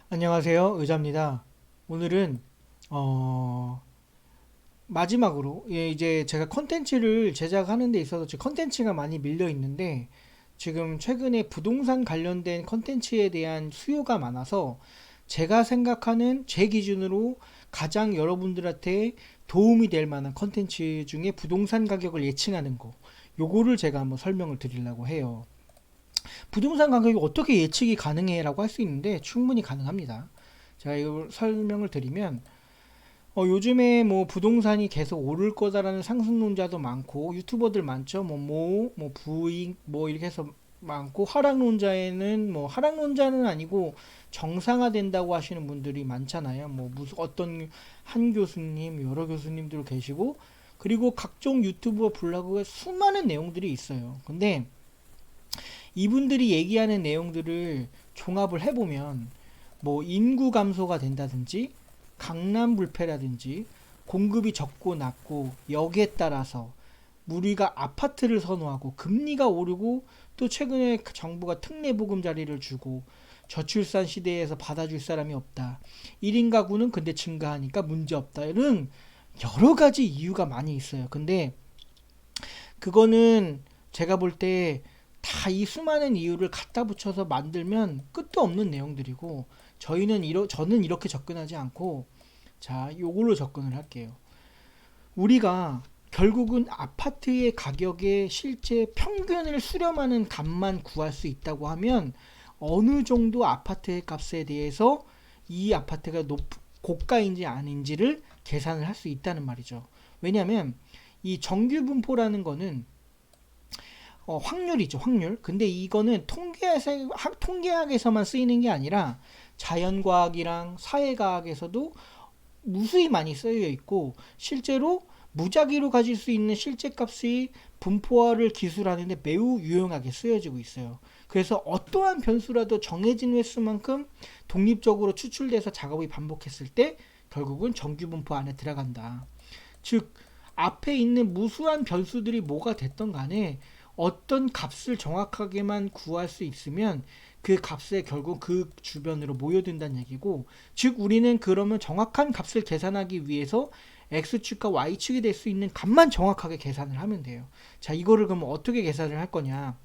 안녕하세요. 의자입니다. 오늘은 마지막으로 이제 제가 컨텐츠를 제작하는 데 있어서 지금 컨텐츠가 많이 밀려 있는데 지금 최근에 부동산 관련된 컨텐츠에 대한 수요가 많아서 제가 생각하는 제 기준으로 가장 여러분들한테 도움이 될 만한 컨텐츠 중에 부동산 가격을 예측하는 거 요거를 제가 한번 설명을 드리려고 해요. 부동산 가격이 어떻게 예측이 가능해 라고 할 수 있는데 충분히 가능합니다. 제가 이걸 설명을 드리면 요즘에 뭐 부동산이 계속 오를 거다라는 상승론자도 많고 유튜버들 많죠. 뭐 부익 뭐 이렇게 해서 많고 하락론자에는 뭐 하락론자는 아니고 정상화된다고 하시는 분들이 많잖아요. 뭐 무슨 어떤 한 교수님 여러 교수님들 계시고 그리고 각종 유튜버 블로그에 수많은 내용들이 있어요. 근데 이분들이 얘기하는 내용들을 종합을 해보면 뭐 인구 감소가 된다든지 강남 불패라든지 공급이 적고 낮고 여기에 따라서 우리가 아파트를 선호하고 금리가 오르고 또 최근에 정부가 특례보금자리를 주고 저출산 시대에서 받아줄 사람이 없다. 1인 가구는 근데 증가하니까 문제 없다. 이런 여러 가지 이유가 많이 있어요. 근데 그거는 제가 볼 때 다 이 수많은 이유를 갖다 붙여서 만들면 끝도 없는 내용들이고 저는 이렇게 접근하지 않고 자, 요걸로 접근을 할게요. 우리가 결국은 아파트의 가격의 실제 평균을 수렴하는 값만 구할 수 있다고 하면 어느 정도 아파트의 값에 대해서 이 아파트가 고가인지 아닌지를 계산을 할 수 있다는 말이죠. 왜냐하면 이 정규 분포라는 거는 확률이죠, 확률. 근데 이거는 통계학에서만 쓰이는 게 아니라 자연과학이랑 사회과학에서도 무수히 많이 쓰여 있고 실제로 무작위로 가질 수 있는 실제 값이 분포화를 기술하는데 매우 유용하게 쓰여지고 있어요. 그래서 어떠한 변수라도 정해진 횟수만큼 독립적으로 추출돼서 작업이 반복했을 때 결국은 정규 분포 안에 들어간다. 즉 앞에 있는 무수한 변수들이 뭐가 됐던 간에 어떤 값을 정확하게만 구할 수 있으면 그 값에 결국 그 주변으로 모여든다는 얘기고, 즉 우리는 그러면 정확한 값을 계산하기 위해서 x축과 y축이 될 수 있는 값만 정확하게 계산을 하면 돼요. 자, 이거를 그럼 어떻게 계산을 할 거냐?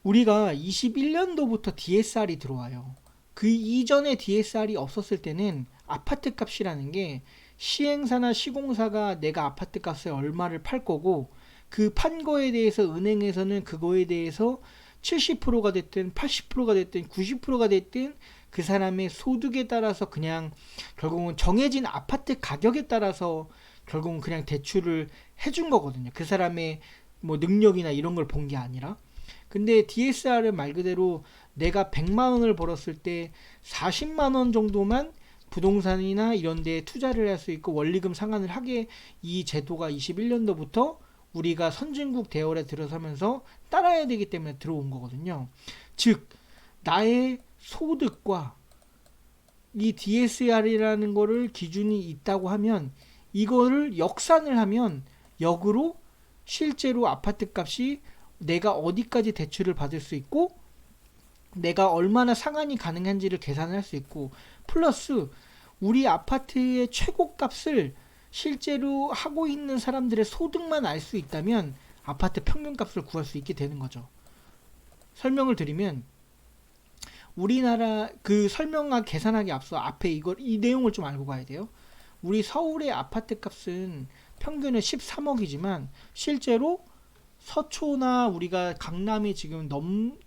우리가 21년도부터 DSR이 들어와요. 그 이전에 DSR이 없었을 때는 아파트 값이라는 게 시행사나 시공사가 내가 아파트 값에 얼마를 팔 거고 그 판 거에 대해서 은행에서는 그거에 대해서 70%가 됐든 80%가 됐든 90%가 됐든 그 사람의 소득에 따라서 그냥 결국은 정해진 아파트 가격에 따라서 결국은 그냥 대출을 해준 거거든요. 그 사람의 뭐 능력이나 이런 걸 본 게 아니라. 근데 DSR은 말 그대로 내가 100만 원을 벌었을 때 40만 원 정도만 부동산이나 이런 데 투자를 할 수 있고 원리금 상환을 하게 이 제도가 21년도부터 우리가 선진국 대열에 들어서면서 따라야 되기 때문에 들어온 거거든요. 즉 나의 소득과 이 DSR이라는 거를 기준이 있다고 하면 이거를 역산을 하면 역으로 실제로 아파트 값이 내가 어디까지 대출을 받을 수 있고 내가 얼마나 상환이 가능한지를 계산할 수 있고 플러스 우리 아파트의 최고값을 실제로 하고 있는 사람들의 소득만 알 수 있다면 아파트 평균값을 구할 수 있게 되는 거죠. 설명을 드리면 우리나라 그 설명과 계산하기 앞서 앞에 이 내용을 좀 알고 가야 돼요. 우리 서울의 아파트 값은 평균은 13억이지만 실제로 서초나 우리가 강남이 지금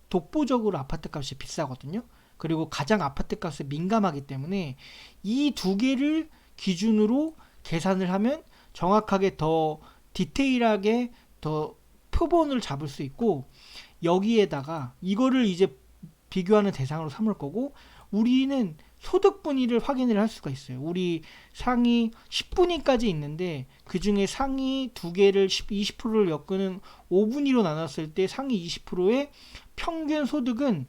독보적으로 아파트 값이 비싸거든요. 그리고 가장 아파트 값에 민감하기 때문에 이 두 개를 기준으로 계산을 하면 정확하게 더 디테일하게 더 표본을 잡을 수 있고 여기에다가 이거를 이제 비교하는 대상으로 삼을 거고 우리는 소득 분위를 확인을 할 수가 있어요. 우리 상위 10분위까지 있는데 그 중에 상위 두 개를 20%를 엮는 5분위로 나눴을 때 상위 20%의 평균 소득은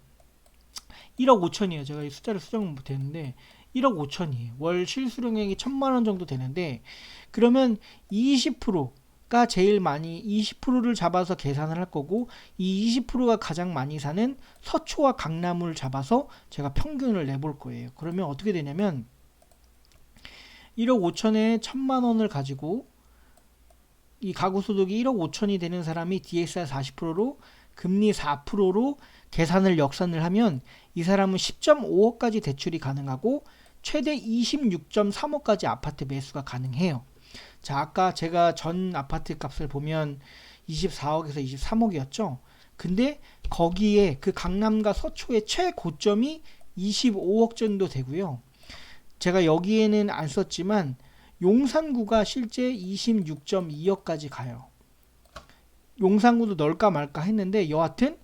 1억 5천이에요. 제가 이 숫자를 수정 못했는데 1억 5천이에요. 월 실수령액이 1,000만 원 정도 되는데 그러면 20% 제일 많이 20%를 잡아서 계산을 할 거고, 이 20%가 가장 많이 사는 서초와 강남을 잡아서 제가 평균을 내볼 거예요. 그러면 어떻게 되냐면 1억 5천에 1천만 원을 가지고 이 가구 소득이 1억 5천이 되는 사람이 DSR 40%로 금리 4%로 계산을 역산을 하면 이 사람은 10.5억까지 대출이 가능하고 최대 26.3억까지 아파트 매수가 가능해요. 자, 아까 제가 전 아파트 값을 보면 24억에서 23억이었죠. 근데 거기에 그 강남과 서초의 최고점이 25억 정도 되고요. 제가 여기에는 안 썼지만 용산구가 실제 26.2억까지 가요. 용산구도 넣을까 말까 했는데 여하튼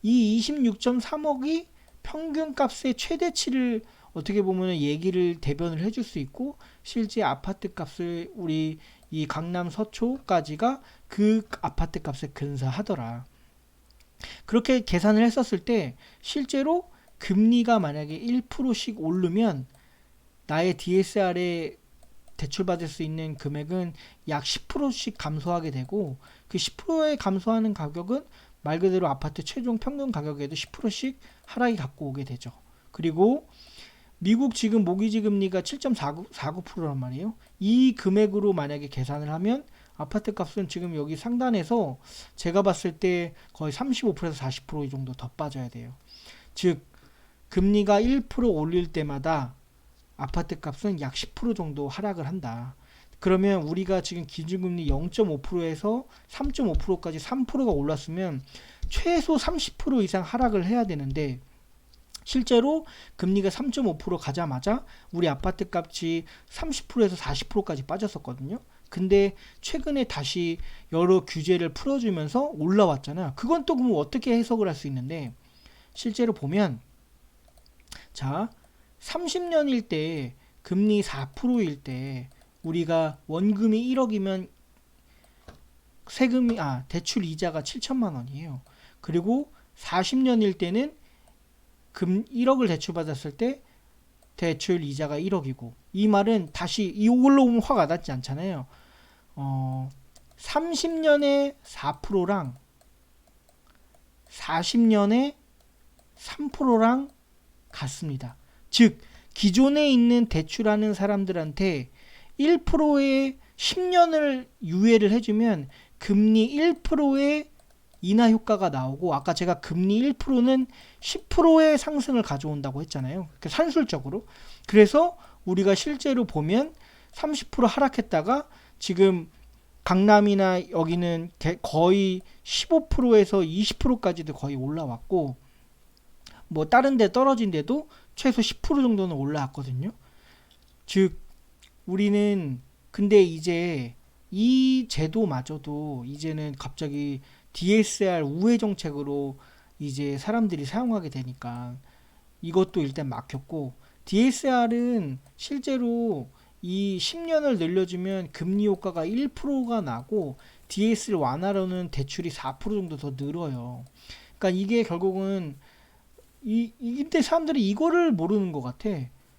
이 26.3억이 평균값의 최대치를 어떻게 보면 얘기를 대변을 해줄 수 있고, 실제 아파트 값을 우리 이 강남 서초까지가 그 아파트 값에 근사하더라. 그렇게 계산을 했었을 때 실제로 금리가 만약에 1%씩 오르면 나의 DSR에 대출받을 수 있는 금액은 약 10%씩 감소하게 되고, 그 10%의 감소하는 가격은 말 그대로 아파트 최종 평균 가격에도 10%씩 하락이 갖고 오게 되죠. 그리고 미국 지금 모기지 금리가 7.49%란 말이에요. 이 금액으로 만약에 계산을 하면 아파트 값은 지금 여기 상단에서 제가 봤을 때 거의 35%에서 40% 정도 더 빠져야 돼요. 즉 금리가 1% 올릴 때마다 아파트 값은 약 10% 정도 하락을 한다. 그러면 우리가 지금 기준금리 0.5%에서 3.5%까지 3%가 올랐으면 최소 30% 이상 하락을 해야 되는데, 실제로 금리가 3.5% 가자마자 우리 아파트 값이 30%에서 40%까지 빠졌었거든요. 근데 최근에 다시 여러 규제를 풀어주면서 올라왔잖아요. 그건 또 그럼 어떻게 해석을 할 수 있는데, 실제로 보면 자 30년일 때 금리 4%일 때 우리가 원금이 1억이면 대출 이자가 7천만 원이에요. 그리고 40년일 때는 1억을 대출받았을 때 대출 이자가 1억이고, 이 말은 다시 이걸로 보면 화가 와닿지 않잖아요. 30년에 4%랑 40년에 3%랑 같습니다. 즉 기존에 있는 대출하는 사람들한테 1%의 10년을 유예를 해주면 금리 1%의 인하 효과가 나오고, 아까 제가 금리 1%는 10%의 상승을 가져온다고 했잖아요. 산술적으로. 그래서 우리가 실제로 보면 30% 하락했다가 지금 강남이나 여기는 거의 15%에서 20%까지도 거의 올라왔고, 뭐 다른 데 떨어진 데도 최소 10% 정도는 올라왔거든요. 즉 우리는 근데 이제 이 제도마저도 이제는 갑자기 DSR 우회 정책으로 이제 사람들이 사용하게 되니까 이것도 일단 막혔고, DSR은 실제로 이 10년을 늘려주면 금리 효과가 1%가 나고 DSR 완화로는 대출이 4% 정도 더 늘어요. 그러니까 이게 결국은 이때 사람들이 이거를 모르는 것 같아.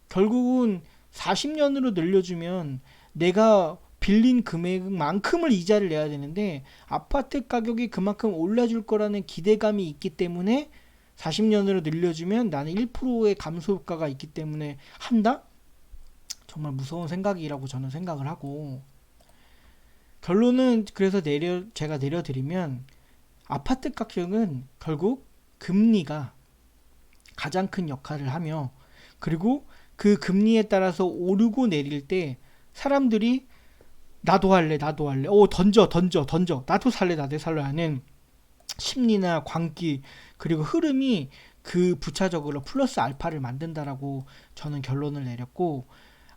결국은 40년으로 늘려주면 내가 빌린 금액만큼을 이자를 내야 되는데 아파트 가격이 그만큼 올라줄 거라는 기대감이 있기 때문에 40년으로 늘려주면 나는 1%의 감소 효과가 있기 때문에 한다? 정말 무서운 생각이라고 저는 생각을 하고, 결론은 그래서 제가 내려드리면 아파트 가격은 결국 금리가 가장 큰 역할을 하며, 그리고 그 금리에 따라서 오르고 내릴 때 사람들이 나도 할래 던져 나도 살래 하는 심리나 광기 그리고 흐름이 그 부차적으로 플러스 알파를 만든다라고 저는 결론을 내렸고,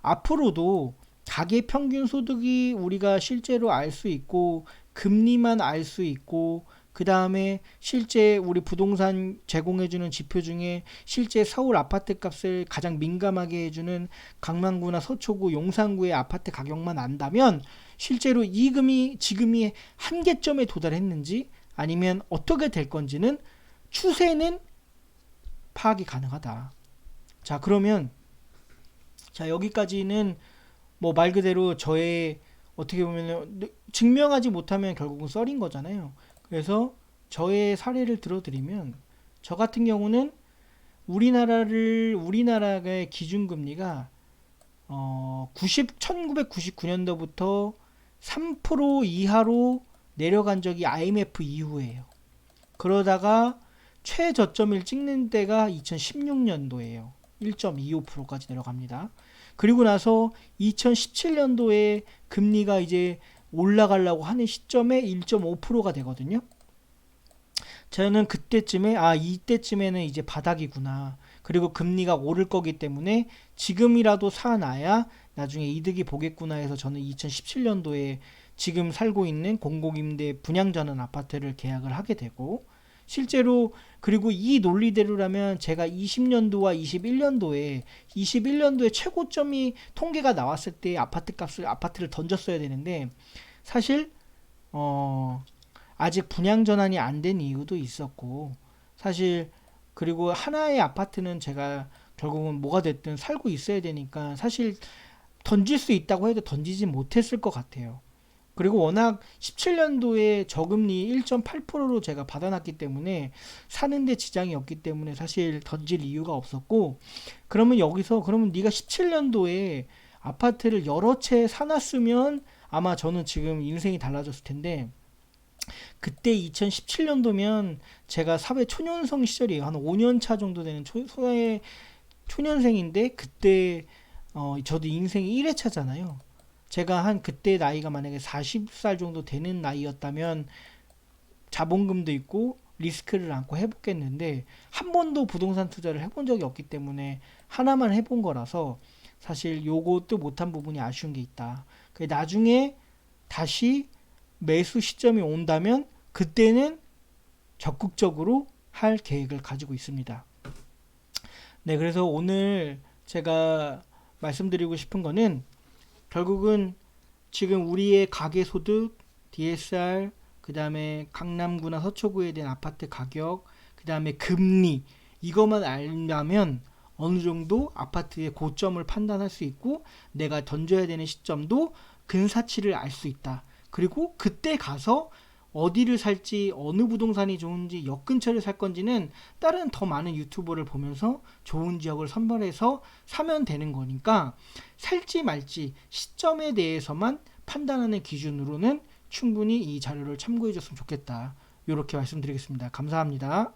앞으로도 가계 평균 소득이 우리가 실제로 알 수 있고 금리만 알 수 있고, 그 다음에 실제 우리 부동산 제공해주는 지표 중에 실제 서울 아파트 값을 가장 민감하게 해주는 강남구나 서초구, 용산구의 아파트 가격만 안다면 실제로 이금이 지금이 한계점에 도달했는지 아니면 어떻게 될 건지는 추세는 파악이 가능하다. 자, 그러면 자 여기까지는 뭐 말 그대로 저의 어떻게 보면 증명하지 못하면 결국은 썰인 거잖아요. 그래서 저의 사례를 들어드리면 저 같은 경우는 우리나라의 기준금리가 1999년도부터 3% 이하로 내려간 적이 IMF 이후예요. 그러다가 최저점을 찍는 때가 2016년도예요. 1.25%까지 내려갑니다. 그리고 나서 2017년도에 금리가 이제 올라가려고 하는 시점에 1.5%가 되거든요. 저는 그때쯤에 이때쯤에는 이제 바닥이구나. 그리고 금리가 오를 거기 때문에 지금이라도 사놔야 나중에 이득이 보겠구나 해서 저는 2017년도에 지금 살고 있는 공공임대 분양전환 아파트를 계약을 하게 되고, 실제로 그리고 이 논리대로라면 제가 20년도와 21년도에 최고점이 통계가 나왔을 때 아파트를 던졌어야 되는데, 사실 아직 분양 전환이 안 된 이유도 있었고, 사실 그리고 하나의 아파트는 제가 결국은 뭐가 됐든 살고 있어야 되니까 사실 던질 수 있다고 해도 던지지 못했을 것 같아요. 그리고 워낙 17년도에 저금리 1.8%로 제가 받아놨기 때문에 사는데 지장이 없기 때문에 사실 던질 이유가 없었고, 그러면 네가 17년도에 아파트를 여러 채 사놨으면 아마 저는 지금 인생이 달라졌을 텐데, 그때 2017년도면 제가 사회 초년생 시절이에요. 한 5년 차 정도 되는 사회 초년생인데, 그때 저도 인생이 1회차잖아요. 제가 그때 나이가 만약에 40살 정도 되는 나이였다면 자본금도 있고 리스크를 안고 해보겠는데, 한 번도 부동산 투자를 해본 적이 없기 때문에 하나만 해본 거라서 사실 요것도 못한 부분이 아쉬운 게 있다. 나중에 다시 매수 시점이 온다면 그때는 적극적으로 할 계획을 가지고 있습니다. 네, 그래서 오늘 제가 말씀드리고 싶은 거는 결국은 지금 우리의 가계소득, DSR, 그 다음에 강남구나 서초구에 대한 아파트 가격, 그 다음에 금리, 이것만 알면 어느 정도 아파트의 고점을 판단할 수 있고, 내가 던져야 되는 시점도 근사치를 알 수 있다. 그리고 그때 가서 어디를 살지, 어느 부동산이 좋은지, 역 근처를 살 건지는 다른 더 많은 유튜버를 보면서 좋은 지역을 선별해서 사면 되는 거니까, 살지 말지 시점에 대해서만 판단하는 기준으로는 충분히 이 자료를 참고해 줬으면 좋겠다. 이렇게 말씀드리겠습니다. 감사합니다.